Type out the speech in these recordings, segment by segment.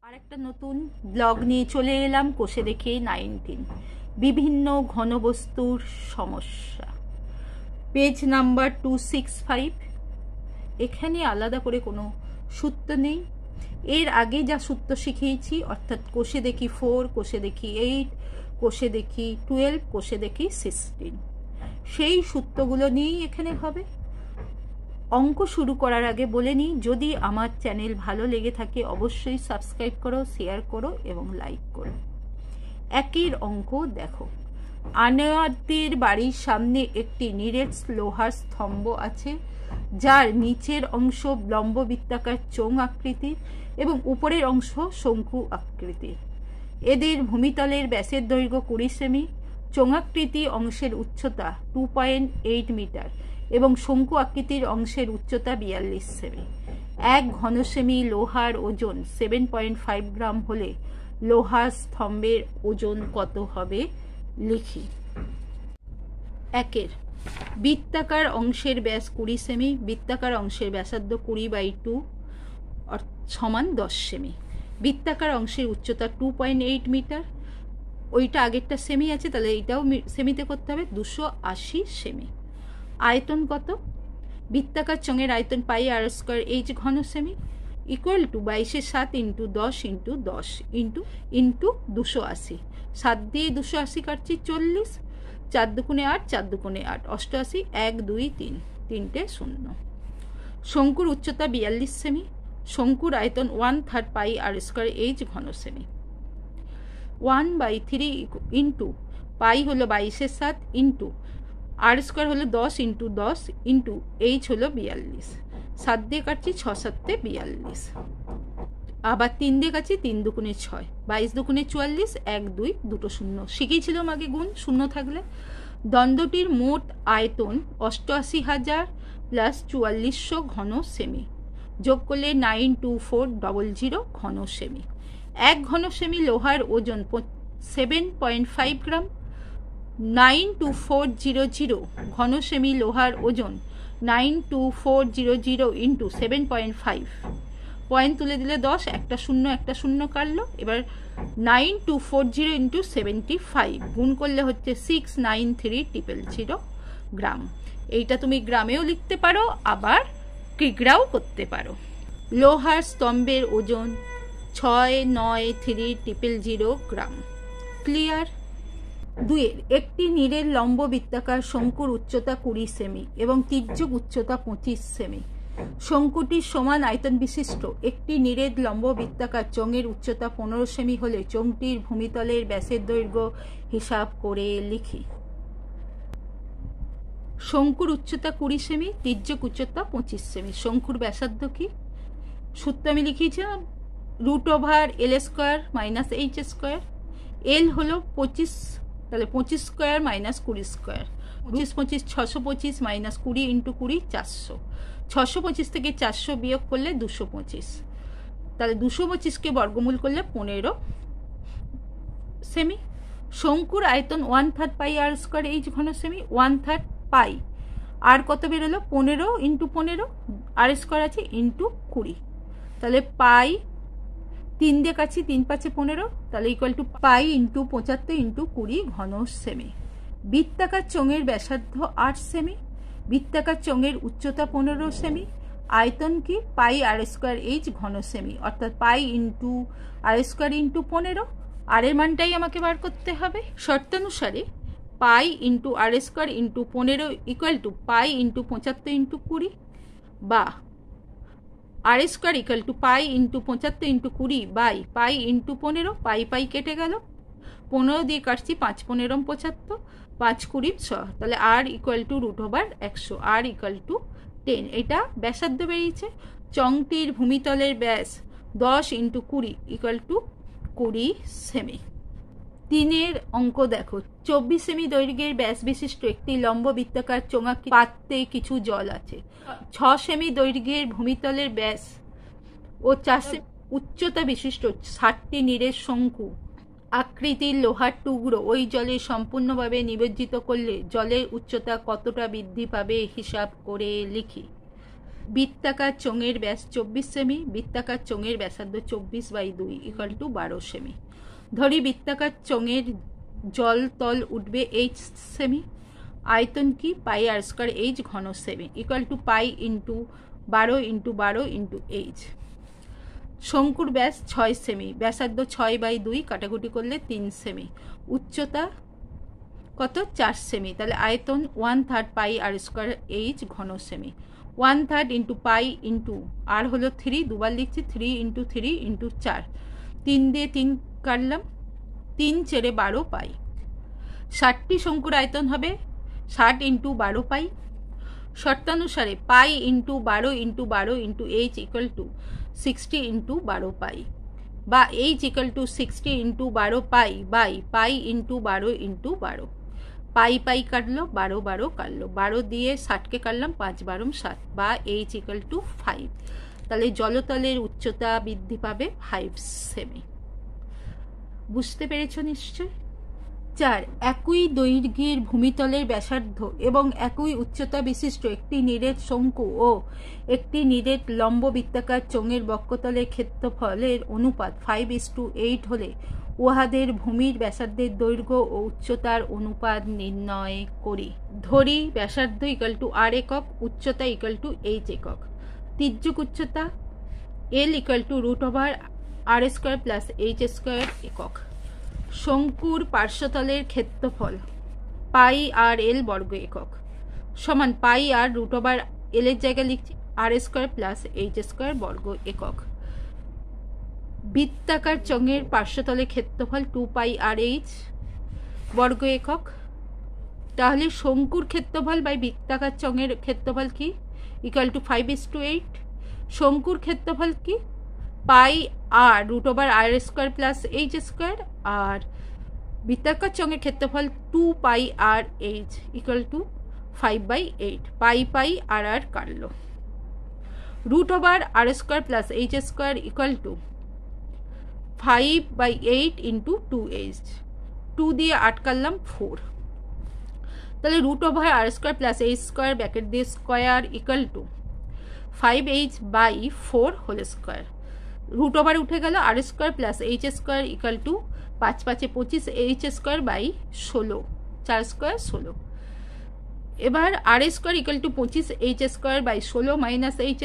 আরেকটা নতুন ব্লগ নিয়ে চলে এলাম কোষে দেখে 19 বিভিন্ন ঘনবস্তুর সমস্যা, পেজ নাম্বার 265। এখানে আলাদা করে কোনো সূত্র নেই। এর আগে যা সূত্র শিখিয়েছি, অর্থাৎ কোষে দেখি 4, কোষে দেখি 8, কোষে দেখি 12, কোষে দেখি 16, সেই সূত্রগুলো নিয়েই এখানে হবে। অঙ্ক শুরু করার আগে বলে নিই, যদি আমার চ্যানেল ভালো লেগে থাকে অবশ্যই সাবস্ক্রাইব করো, শেয়ার করো এবং লাইক করো। একের অঙ্ক দেখো। আনোয়ারদের বাড়ির সামনে একটি নিরেট লোহার স্তম্ভ আছে, যার নিচের অংশ লম্ববৃত্তাকার চোঙ আকৃতির এবং উপরের অংশ শঙ্কু আকৃতির। এদের ভূমিতলের ব্যাসের দৈর্ঘ্য 20 সেমি, চোঙাকৃতি অংশের উচ্চতা 2.8 মিটার এবং শঙ্কু আকৃতির অংশের উচ্চতা 42 সেমি। এক ঘন সেমি লোহার ওজন 7.5 গ্রাম হলে লোহার স্তম্ভের ওজন কত হবে লিখি। একের বৃত্তাকার অংশের ব্যাস 20 সেমি, বৃত্তাকার অংশের ব্যাসার্ধ 20/2 সমান 10 সেমি। বৃত্তাকার অংশের উচ্চতা 2.8 মিটার, ওইটা আগেরটা সেমি আছে, তাহলে এইটাও সেমিতে করতে হবে, 280 সেমি। আয়তন কত? বৃত্তাকার চোঙের আয়তন পাই আর স্কোয়ার এইচ ঘন সেমি equal two 22/7 into 10 into 10 into 280। 7 দিয়ে 280 কাটছি 40, 4 দুগুণে 8, 4 দুগুণে 8, 88, 1 2 3, 3টে 0। শঙ্কুর উচ্চতা 42 সেমি, শঙ্কুর আয়তন 1/3 পাই আর স্কোয়ার এইচ ঘন সেমি। 1/3 ইন্টু পাই হলো 22/7 ইন্টু আর স্কোয়ার হলো 10 ইন্টু 10 ইন্টু এইচ হলো 42। 7 দিয়ে কাটছি 6 7 42, আবার 3 দিয়ে কাটছি 3 দুগুণে 6, 22 দুগুণে 44, 1 2 দুটো 0 শিখেছিলাম আগে গুণ, শূন্য থাকলে। দণ্ডটির মোট আয়তন 88,000 প্লাস 4400 ঘন সেমি, যোগ করলে 92400 ঘন সেমি। এক ঘন সেমি লোহার ওজন 7.5 গ্রাম। 92400 ঘন সেমি লোহার ওজন 92400 ইন্টু 7.5, পয়েন্ট তুলে দিলে 10, একটা 0 একটা 0 কাটলো। এবার 9240 ইন্টু 75 গুণ করলে হচ্ছে 693000 গ্রাম। এইটা তুমি গ্রামেও লিখতে পারো, আবার কিগ্রাও করতে পারো। লোহার স্তম্ভের ওজন 693000 গ্রাম। ক্লিয়ার? 2 একটি নিরেট লম্ব বৃত্তাকার শঙ্কুর উচ্চতা 20 সেমি এবং তির্যক উচ্চতা 25 সেমি। শঙ্কুটির সমান আয়তন বিশিষ্ট একটি নিরেট লম্ব বৃত্তাকার চোঙের উচ্চতা 15 সেমি হলে চোঙটির ভূমিতলের ব্যাসের দৈর্ঘ্য হিসাব করে লিখি। শঙ্কুর উচ্চতা 20 সেমি, তির্যক উচ্চতা 25 সেমি। শঙ্কুর ব্যাসার্ধ কি? সূত্র আমি লিখিয়েছিলাম, √L² মাইনাস H²। এল হলো 25, তাহলে 25 square minus 20 square. 25 25 625 minus 20 into 20 400। 625 থেকে 400 বিয়োগ করলে 225, তাহলে 225কে বর্গমূল করলে 15 সেমি। শঙ্কুর আয়তন 1/3 পাই আর স্কোয়ার এইচ ঘন সেমি। 1/3 পাই আর কত বেরোলো? 15 ইন্টু 15, আর স্কোয়ার আছে ইন্টু 20, তাহলে পাই 3 দিয়ে কাছি 3 5 15, তাহলে equal to pi into 75 into 20 ঘন সেমি। বৃত্তাকার চোঙের ব্যাসার্ধ 8 সেমি, বৃত্তাকার চোঙের উচ্চতা 15 সেমি। আয়তন কি? পাই আর স্কোয়ার এইচ ঘন সেমি, অর্থাৎ pi into r square into 15, r এর মানটাই আমাকে বার করতে হবে। শর্তানুসারে pi into r square into 15 equal to pi into 75 into 20, বা r square equal to pi into 75 into 20 by pi into 15। Pi pi কেটে গেল, 15 দিয়ে কাটছি 5 15 75, 5 20 100, তাহলে r equal to √100, r equal to 10। এটা ব্যাসার্ধ বেরিয়েছে। চংটির ভূমিতলের ব্যাস 10 ইন্টু 20 ইকুয়াল টু 20 সেমি। 3 অঙ্ক দেখো। 24 সেমি দৈর্ঘ্যের ব্যাস বিশিষ্ট একটি লম্ব বৃত্তাকার চোঙাকৃতি পাত্রে কিছু জল আছে। 6 সেমি দৈর্ঘ্যের ভূমিতলের ব্যাস ও 4 সেমি উচ্চতা বিশিষ্ট 60টি নিরেট শঙ্কু আকৃতির লোহার টুকরো ওই জলে সম্পূর্ণভাবে নিমজ্জিত করলে জলের উচ্চতা কতটা বৃদ্ধি পাবে হিসাব করে লিখি। বৃত্তাকার চোঙের ব্যাস 24 সেমি, বৃত্তাকার চোঙের ব্যাসার্ধ 24/2 = 12 সেমি। ধরি বৃত্তাকার চোঙের জল তল উঠবে h সেমি, আয়তন কি πr² h ঘন সেমি = পাই ইন্টু 12 × 12 × h। শঙ্কুর ব্যাস 6 সেমি, ব্যাসার্ধ 6/2, কাটাকুটি করলে 3 সেমি, উচ্চতা কত 4 সেমি, তাহলে আয়তন 1/3 πr² h ঘন সেমি। 1/3 × পাই ইন্টু আর হলো 3, দুবার লিখছি, 3 × 3 × 4, 3 দিয়ে 3 কাটলাম, 3 × 4 = 12 পাই। 60টি শঙ্কুর আয়তন হবে 60 × 12 পাই। শর্তানুসারে পাই ইন্টু 12 × 12 × h = 60 × 12 পাই, বা h = 60 × 12 pi by pi into 12 × 12। Pi pi কাটলো, 12 12 কাটলো, 12 দিয়ে 60কে কাটলাম, 5 12 7, বা h = 5। তাহলে জলতলের উচ্চতা বৃদ্ধি পাবে 5 সেমি। বুঝতে পেরেছ নিশ্চয়? 4. একই দৈর্ঘ্যের ভূমিতলের ব্যাসার্ধ এবং একই উচ্চতা বিশিষ্ট একটি নিরেট শঙ্কু ও একটি নিরেট লম্ব বৃত্তাকার চোঙের বক্ষতলের ক্ষেত্রফলের অনুপাত 5:8 হলে উহাদের ভূমির ব্যাসার্ধের দৈর্ঘ্য ও উচ্চতার অনুপাত নির্ণয় করি। ধরি ব্যাসার্ধ = r একক, উচ্চতা = h একক। তির্যক উচ্চতা l = √r² + h² একক। শঙ্কুর পার্শ্বতলের ক্ষেত্রফল πr/l বর্গ একক সমান πr √l এর জায়গায় লিখছি r² + h² বর্গ একক। বৃত্তাকার চোঙের পার্শ্বতলের ক্ষেত্রফল 2πr/h বর্গ একক। তাহলে শঙ্কুর ক্ষেত্রফল বাই বৃত্তাকার চোঙের ক্ষেত্রফল কি = 5:8। শঙ্কুর ক্ষেত্রফল কি πr √r² + h², আর বৃত্তাকার চোঙের ক্ষেত্রফল 2πr/h = 5/8। পাই পাই আর আর কাটলো, √r² + h² = 5/8 × 2h, 2 দিয়ে 8 কাটলাম, 4। তাহলে √r² + h² ব্র্যাকেট দিয়ে স্কয়ার = 5h/4 হোল স্কয়ার। √ উঠে গেল, r² + h² = 5 5 25, h²/16, 4 স্কয়ার 16। এবার r² = 25, h²/16 - h²,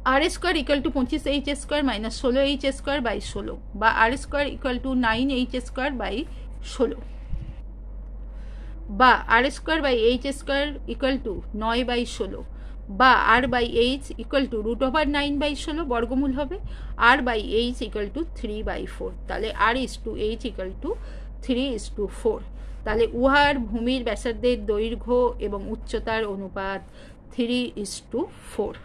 r² = 25, h² - 16, h²/16, বা r² = 9h²/16, বা r²/h² = 9/16, বা r/h = √9/16 বর্গমূল হবে, r/h = 3/4। তাহলে r/h = 3:4। তাহলে উহার ভূমির ব্যাসার্ধের দৈর্ঘ্য এবং উচ্চতার অনুপাত 3:4।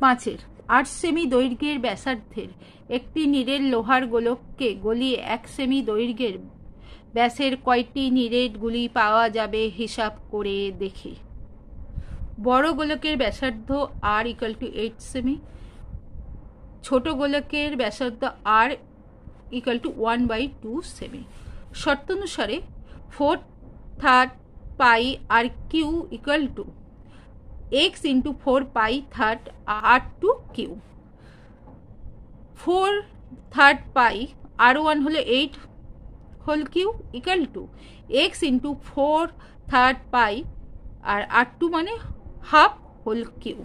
5. 8 সেমি দৈর্ঘ্যের ব্যাসার্ধের একটি নিরেট লোহার গোলককে গলিয়ে 1 সেমি দৈর্ঘ্যের ব্যাসের কয়টি নিরেট গুলি পাওয়া যাবে হিসাব করে দেখি। বড় গোলকের ব্যাসার্ধ r = 8 সেমি, ছোট গোলকের ব্যাসার্ধ r = 1/2 সেমি। শর্তানুসারে 4/3 πr³ = x × 4/3 r²3। 4/3 pi r1 হলো 8 হোল কিউ = x × 4/3 পাই, আর r2 মানে হাফ হোল কিউ।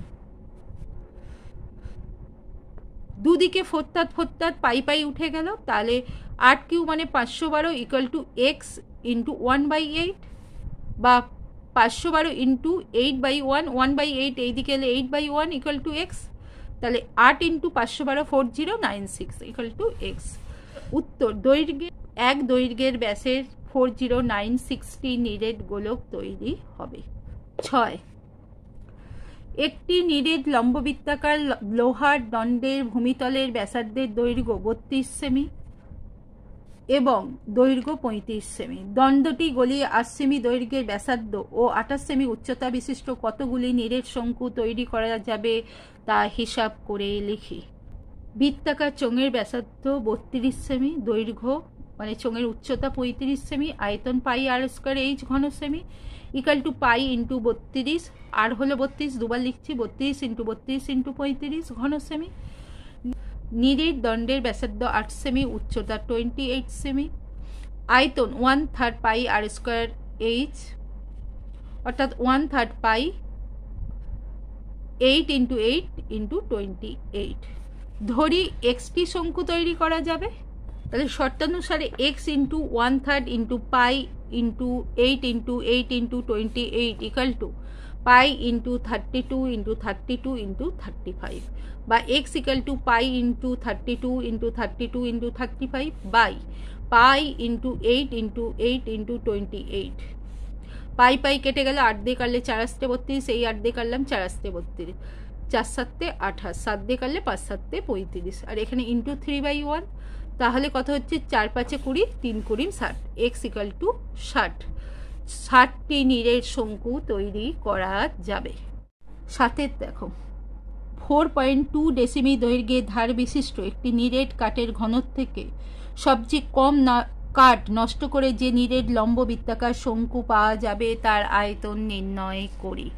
দুদিকে 4/3 পাই পাই উঠে গেল, তাহলে 8³ মানে 512 = x × 1/8, বা 512 × 8/1, 1/8 এইদিকে এলে 8/1 = x, তাহলে 8 × 512 4096 = x। উত্তর, দৈর্ঘ্যের ব্যাসের 4096টি নিরেট গোলক তৈরি হবে। 6. একটি নিরেট লম্ববৃত্তাকার লোহার দণ্ডের ভূমিতলের ব্যাসার্ধের দৈর্ঘ্য 32 সেমি এবং দৈর্ঘ্য 35 সেমি। দণ্ডটি গলিয়ে 8 সেমি দৈর্ঘ্যের ব্যাসার্ধ ও 28 সেমি উচ্চতা বিশিষ্ট কতগুলি নিরেট শঙ্কু তৈরি করা যাবে তা হিসাব করে লিখি। বৃত্তাকার চোঙের ব্যাসার্ধ 32 সেমি, দৈর্ঘ্য মানে চোঙের উচ্চতা 35 সেমি, আয়তন πr² h ঘন semi equal to pi into 32, আর হলো 32, দুবার লিখছি, 32 ইন্টু 32 ইন্টু 35 ঘন সেমি। নিরেট দণ্ডের ব্যাসার্ধ 8 সেমি, উচ্চতা 28 সেমি। আয়তন 1/3 পাই আর স্কোয়ার এইচ, অর্থাৎ 1/3 পাই 8 ইন্টু 8 ইন্টু 28। ধরি এক্সটি শঙ্কু তৈরি করা যাবে, তাহলে শর্তানুসারে x into 1/3 into pi into 8 into 8 into 28 equal to pi into 32 into 32 into 35, বা x equal to pi into 32 into 32 into 35 by pi into 8 into 8 into 28। Pi pi কেটে গেল, 8 দিয়ে কাটলে 4 আসতে 32, এই 8 দিয়ে কাটলাম 4 আসতে 32, 4 7 28, 7 দিয়ে কাটলে 5 7 35, আর এখানে ইন্টু 3/1, তাহলে কত হচ্ছে 4 5 20, 3 20 60, এক্স ইকাল টু 60। 60টি নিরেট শঙ্কু তৈরি করা যাবে। সাথে দেখো 4.2 ডেসিমি দৈর্ঘ্যে ধার বিশিষ্ট একটি নিরেট কাঠের ঘনত্ব থেকে সবচেয়ে কম কাঠ নষ্ট করে যে নিরেট লম্ব বৃত্তাকার শঙ্কু পাওয়া যাবে তার আয়তন নির্ণয় করি।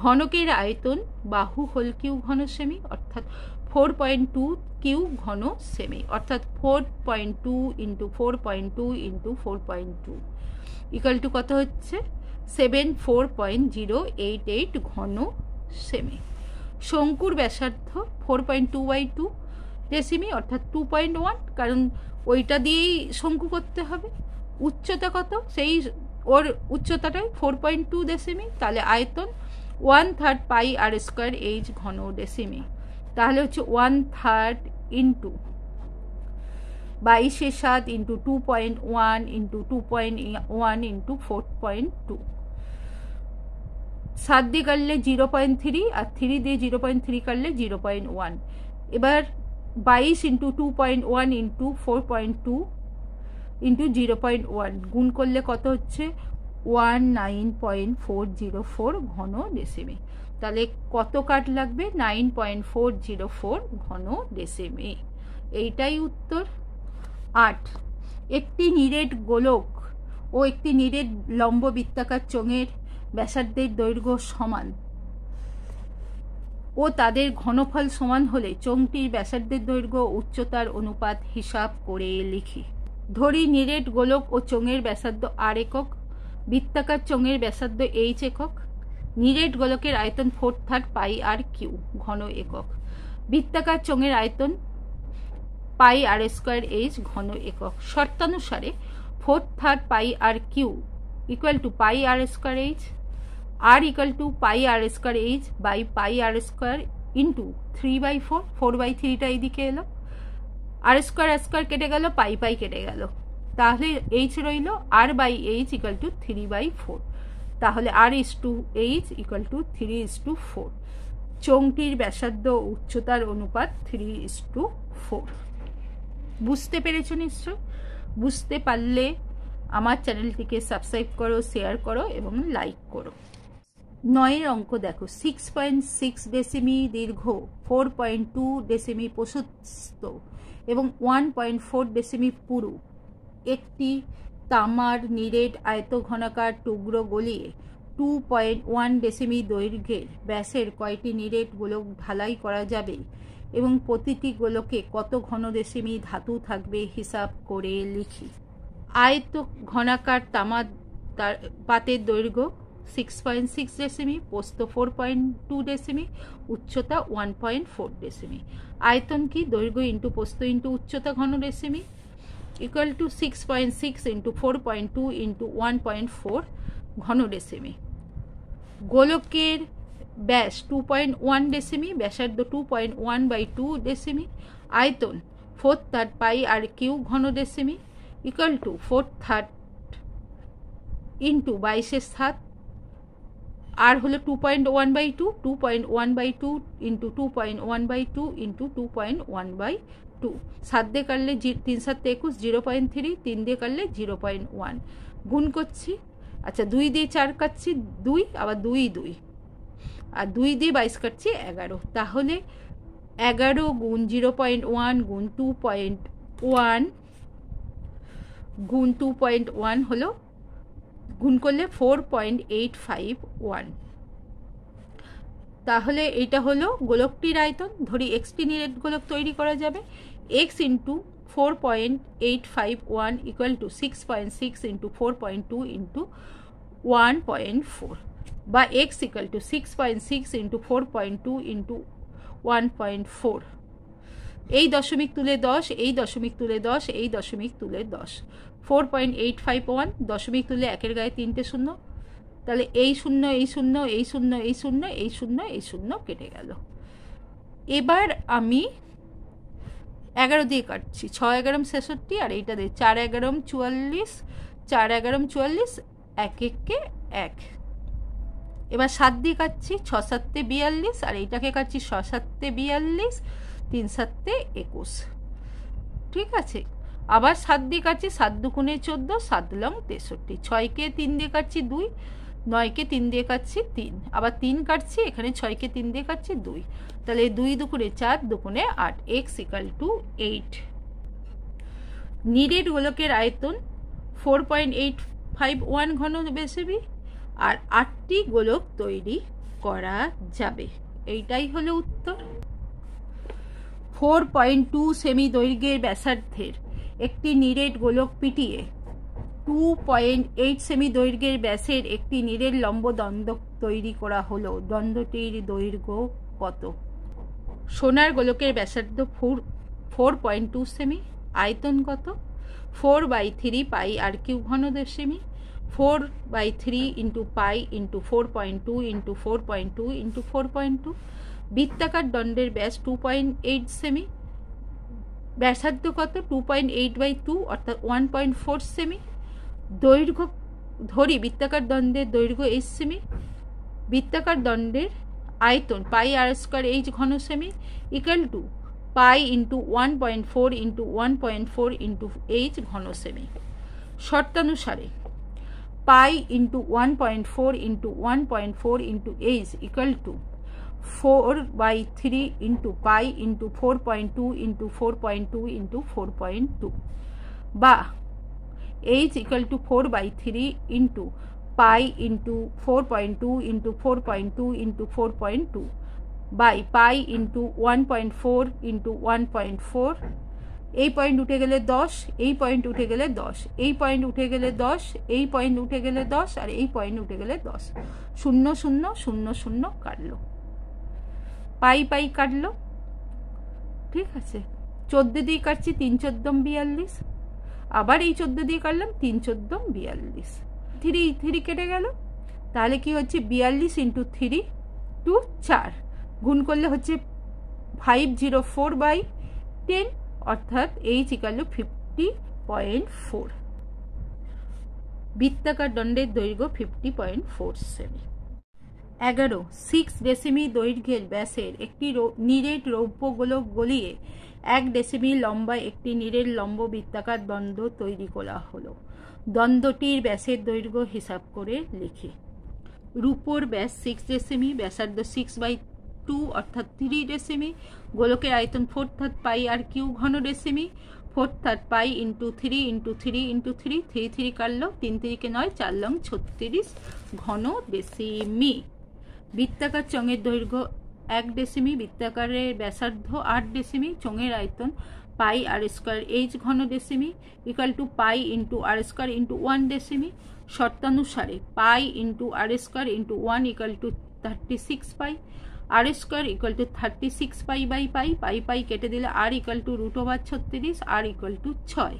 ঘনকের আয়তন বাহু হোল কিউ ঘন সেমি, অর্থাৎ 4.2 কিউ ঘন সেমি, অর্থাৎ 4.2 ইন্টু 4.2 ইন্টু 4.2 ইকাল টু কত হচ্ছে 74.088 ঘন সেমি। শঙ্কুর ব্যাসার্ধ 4.2/2 ডেসিমি, অর্থাৎ 2.1, কারণ ওইটা দিয়েই শঙ্কু করতে হবে। উচ্চতা কত, সেই ওর উচ্চতাটাই 4.2 ডেসিমি, তাহলে আয়তন 1/3 পাই আর স্কোয়ার এইচ ঘন ডেসিমি, তাহলে হচ্ছে 1/3 ইন্টু 22/7 ইন্টু 2.1 ইন্টু 2.1 ইন্টু 4.2, 7 দিয়ে কাটলে 0.3 আর 3 দিয়ে 0.3 কাটলে 0.1। এবার 22 ইন্টু 2.1 ইন্টু 4.2 ইন্টু 0.1 গুণ করলে কত হচ্ছে 19.404 ঘন ডেসিমি, তাহলে কত কাঠ লাগবে 9.404 ঘন ডেসিমি। এইটাই উত্তর। 8, একটি নিরেট গোলক ও একটি নিরেট লম্ব বৃত্তাকার চোঙের ব্যাসার্ধের দৈর্ঘ্য সমান ও তাদের ঘনফল সমান হলে চোঙটির ব্যাসার্ধের দৈর্ঘ্য উচ্চতার অনুপাত হিসাব করে লিখি। ধরি নিরেট গোলক ও চোঙের ব্যাসার্ধ আর একক, বৃত্তাকার চোঙের ব্যাসার্ধ এইচ একক, নিরেট গোলকের আয়তন 4/3 পাই আর কিউ ঘন একক, বৃত্তাকার চোঙের আয়তন পাই আর স্কোয়ার এইচ ঘন একক। শর্তানুসারে 4/3 pi r cube equal to pi r square h, r equal to pi r square h by pi r square into 3/4, 4/3টা এইদিকে এলো, আর স্কোয়ার কেটে গেল, পাই পাই কেটে গেল, তাহলে এইচ রইল আর বাই এইচ ইকুয়াল টু 3/4, তাহলে আর is to H equal two 3:4। চোঙটির ব্যাসার্ধ উচ্চতার অনুপাত 3:4। বুঝতে পেরেছ নিশ্চয়? বুঝতে পারলে আমার চ্যানেলটিকে সাবস্ক্রাইব করো, শেয়ার করো এবং লাইক করো। 9 অঙ্ক দেখো, 6.6 ডেসিমি দীর্ঘ, 4.2 ডেসিমি প্রশস্ত এবং 1.4 ডেসিমি পুরু একটি তামার নিরেট আয়তঘনাকার টুকরো গলিয়ে 2.1 ডেসিমি দৈর্ঘ্যের ব্যাসের কয়টি নিরেট গোলক ঢালাই করা যাবে এবং প্রতিটি গোলকে কত ঘন ডেসিমি ধাতু থাকবে হিসাব করে লিখি। আয়ত ঘনাকার তামার পাতের দৈর্ঘ্য 6.6 ডেসিমি, প্রস্থ 4.2 ডেসিমি, উচ্চতা 1.4 ডেসিমি। আয়তন কি? দৈর্ঘ্য ইন্টু প্রস্থ ইন্টু উচ্চতা ঘন ডেসিমি ইকুয়াল টু 6.6 ইন্টু 4.2 ইন্টু 1.4 ঘন ডেসিমি। গোলকের ব্যাস 2.1 ডেসিমি, ব্যাসার্ধ 2.1/2 ডেসিমি, আয়তন 4/3 পাই আর কিউ ঘন ডেসিমি ইকুয়াল টু 4/3 ইন্টু 22/7, আর হলো 2.1/2, 2.1/2 ইন্টু 2.1/2 ইন্টু 2.1/2, 7 দিয়ে কাটলে 3 7 21, 0.3, 3 দিয়ে কাটলে 0.1 গুণ করছি। আচ্ছা, 2 দিয়ে 4 কাটছি 2, আবার 2 2, আর 2 দিয়ে 22 কাটছি 11, তাহলে 11 গুণ 0.1 গুণ 2.1 গুণ 2.1 হলো গুণ করলে 4.851। তাহলে এটা হলো গোলকটির আয়তন। ধরি এক্সটি নিরেট গোলক তৈরি করা যাবে, x into 4.851 equal to 6.6 into 4.2 into 1.4, বা x equal to 6.6 into 4.2 into 1.4। এই দশমিক তুলে 10, এই দশমিক তুলে 10, এই দশমিক তুলে 10, 4.851, দশমিক তুলে একের গায়ে 3টে শূন্য, তাহলে এই শূন্য, এই শূন্য, এই শূন্য, এই শূন্য, এই শূন্য, এই শূন্য কেটে গেল। এবার আমি 11 দিয়ে কাটছি, 6 11 66, আর এইটা দিয়ে 4 11 44, 4 11 44, 1 1 1। এবার 7 দিয়ে কাটছি, 6 7 42, আর এইটাকে কাটছি 6 7 42, 3 7 21। ঠিক আছে, আবার 7 দিয়ে কাটছি, 7 দুগুণে 14, 7 লং 63, 6কে 3 দিয়ে কাটছি 2, 9কে 3 দিয়ে কাটছি 3, আবার 3 কাটছি, এখানে 6কে 3 দিয়ে কাটছি 2, তাহলে 2 দুগুণে 4, দুগুণে 8, x ইকাল টু 8। নিরেট গোলকের আয়তন 4.851 ঘন বেসেবি, আর 8টি গোলক তৈরি করা যাবে। এইটাই হলো উত্তর। 4.2 সেমি দৈর্ঘ্যের ব্যাসার্ধের একটি নিরেট গোলক পিটিয়ে 2.8 সেমি দৈর্ঘ্যের ব্যাসের একটি নিরেট লম্ব দ্বন্দ্ব তৈরি করা হলো। দ্বন্দ্বটির দৈর্ঘ্য কত? সোনার গোলকের ব্যাসার্ধ 4.2 সেমি, আয়তন কত? 4/3 পাই আর কিউ ঘন দশমিক, 4/3 into pi into 4.2 into 4.2 into 4.2। বৃত্তাকার দণ্ডের ব্যাস 2.8 সেমি, ব্যাসার্ধ কত? 2.8/2 অর্থাৎ 1.4 সেমি। দৈর্ঘ্য ধরি বৃত্তাকার দণ্ডের দৈর্ঘ্য 8 সেমি, বৃত্তাকার দণ্ডের আয়তন পাই আর স্কয়ার এইচ ঘন সেমি equal to pi into 1.4 into 1.4 into h ঘন সেমি। শর্তানুসারে pi into 1.4 into 1.4 into h equal to 4/3 into pi into 4.2 into 4.2 into 4.2, বা h equal to 4/3 into pi into 4.2 into 4.2 into 4.2 by pi into 1.4 into 1.4। এই point উঠে গেলে 10, এই point উঠে গেলে 10, এই পয়েন্ট উঠে গেলে 10, এই পয়েন্ট উঠে গেলে 10, আর এই পয়েন্ট উঠে গেলে 10। 0 0 0 0 কাটলো, পাই পাই কাটলো। ঠিক আছে, 14 দিয়ে কাটছি, 3 14 42, আবার এই 14 দিয়ে কাটলাম, 3 14 42, 3 3 কেটে গেল। তাহলে কি হচ্ছে? 42 ইন্টু 3 টু 4, গুণ করলে হচ্ছে 504/10, অর্থাৎ এইচ ইকুয়াল টু 50.4। বৃত্তাকার দণ্ডের দৈর্ঘ্য 50.4 সেমি। 11 6 ডেসিমি দৈর্ঘ্যের ব্যাসের একটি নিরেট রৌপ্য গোলক গলিয়ে 1 ডেসিমি লম্বা একটি নিরেট লম্ব বৃত্তাকার দ্বন্দ্ব তৈরি করা হলো। দ্বন্দ্বটির ব্যাসের দৈর্ঘ্য হিসাব করে লিখি। রূপোর ব্যাস 6 ডেসিমি, ব্যাসার্ধ 6/2 অর্থাৎ 3 ডেসিমি, গোলকের আয়তন 4/3 পাই আর কিউ ঘন ডেসিমি, 4/3 পাই ইন্টু 3 ইন্টু 3 ইন্টু 3, 3 3 কাটলো, 3 3 কে 9, 4 লং 36 ঘন ডেসিমি। বৃত্তাকার চোঙের দৈর্ঘ্য 1 ডেসিমি, বৃত্তাকারের ব্যাসার্ধ 8 ডেসিমি, চোঙের আয়তন পাই আর স্কয়ার এইচ ঘন ডেসিমি equal to pi into r square into 1 ডেসিমি। শর্তানুসারে pi into r square into 1 equal to 36 pi, r square equal to 36 pi by pi, pi pi কেটে দিলে r equal to √36, r equal to 6।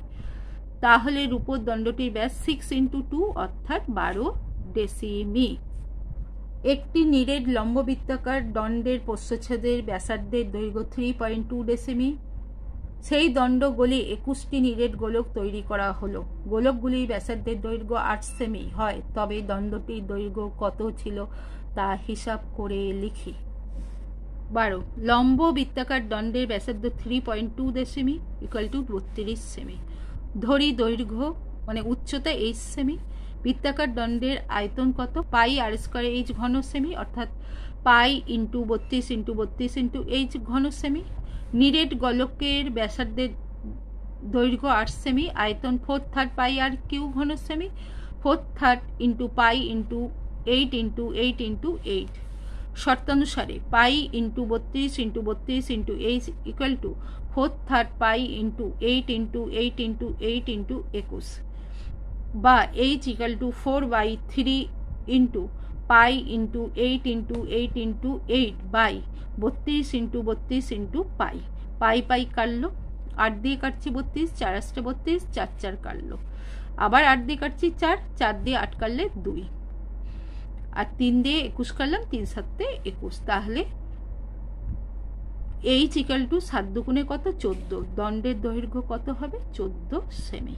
তাহলে রূপোর দণ্ডটির ব্যাস 6 into 2 অর্থাৎ 12 ডেসিমি। একটি নিরেট লম্ব বৃত্তাকার দণ্ডের প্রস্থচ্ছেদের ব্যাসার্ধের দৈর্ঘ্য 3.2 ডেসিমি। সেই দণ্ড গলি 21টি নিরেট গোলক তৈরি করা হলো। গোলকগুলির ব্যাসার্ধের দৈর্ঘ্য 8 সেমি হয়, তবে দণ্ডটির দৈর্ঘ্য কত ছিল তা হিসাব করে লিখি। 12 লম্ব বৃত্তাকার দণ্ডের ব্যাসার্ধ 3.2 ডেসিমি ইকুয়াল টু 32 সেমি। ধরি দৈর্ঘ্য মানে উচ্চতা 8 সেমি, বৃত্তাকার দণ্ডের আয়তন কত? পাই আর স্কয়ার এইচ ঘন সেমি, অর্থাৎ pi into 32 into 32 into h ঘন সেমি। নিরেট গোলকের ব্যাসার্ধের দৈর্ঘ্য 8 সেমি, আয়তন 4/3 পাই আর কিউ ঘন সেমি, 4th third into pi into 8 into 8 into 8। শর্তানুসারে pi into 32 into 32 into 8 equal to 4th third pi into 8 into 8 into 8 into 21, বা h equal to 4/3 into pi into 8 into 8 into 8 by 32 into 32 into pi. Pi pi কাটলো, 8 দিয়ে কাটছি 32, 4 আসতে 32, 4 4 কাটলো, আবার 8 দিয়ে কাটছি 4, 4 দিয়ে 8 কাটলে 2, আর 3 দিয়ে 21 কাটলাম, 3 7 21। তাহলে h ইকুয়াল টু 7 দুগুণে কত 14, দণ্ডের দৈর্ঘ্য কত হবে 14 সেমি।